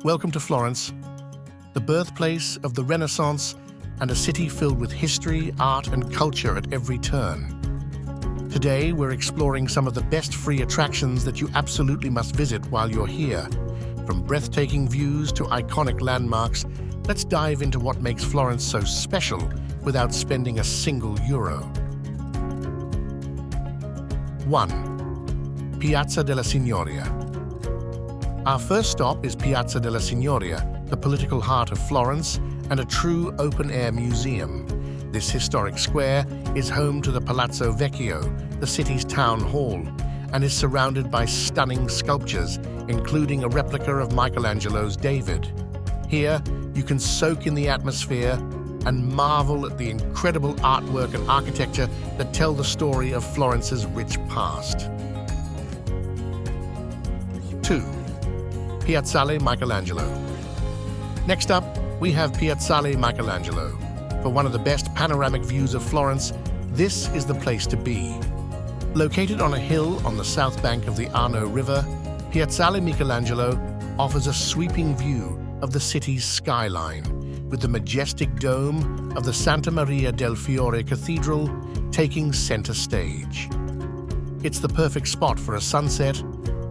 Welcome to Florence, the birthplace of the Renaissance and a city filled with history, art, and culture at every turn. Today, we're exploring some of the best free attractions that you absolutely must visit while you're here. From breathtaking views to iconic landmarks, let's dive into what makes Florence so special without spending a single euro. 1. Piazza della Signoria. Our first stop is Piazza della Signoria, the political heart of Florence and a true open-air museum. This historic square is home to the Palazzo Vecchio, the city's town hall, and is surrounded by stunning sculptures, including a replica of Michelangelo's David. Here, you can soak in the atmosphere and marvel at the incredible artwork and architecture that tell the story of Florence's rich past. 2. Piazzale Michelangelo. Next up, we have Piazzale Michelangelo. For one of the best panoramic views of Florence, this is the place to be. Located on a hill on the south bank of the Arno River, Piazzale Michelangelo offers a sweeping view of the city's skyline, with the majestic dome of the Santa Maria del Fiore Cathedral taking center stage. It's the perfect spot for a sunset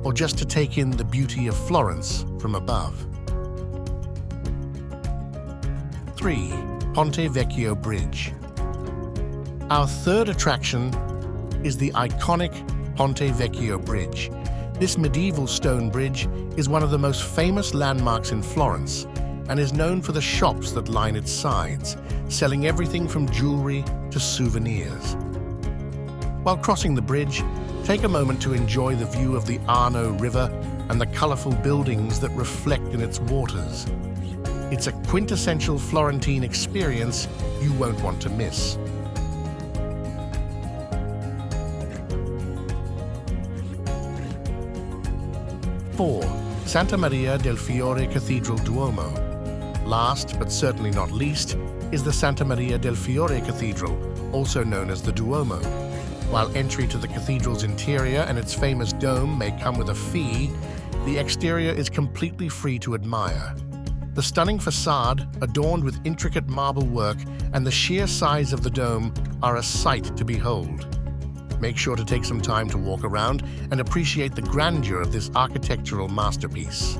or just to take in the beauty of Florence from above. 3. Ponte Vecchio Bridge. Our third attraction is the iconic Ponte Vecchio Bridge. This medieval stone bridge is one of the most famous landmarks in Florence and is known for the shops that line its sides, selling everything from jewelry to souvenirs. While crossing the bridge, take a moment to enjoy the view of the Arno River and the colorful buildings that reflect in its waters. It's a quintessential Florentine experience you won't want to miss. 4. Santa Maria del Fiore Cathedral Duomo. Last, but certainly not least, is the Santa Maria del Fiore Cathedral, also known as the Duomo. While entry to the cathedral's interior and its famous dome may come with a fee, the exterior is completely free to admire. The stunning facade, adorned with intricate marble work, and the sheer size of the dome are a sight to behold. Make sure to take some time to walk around and appreciate the grandeur of this architectural masterpiece.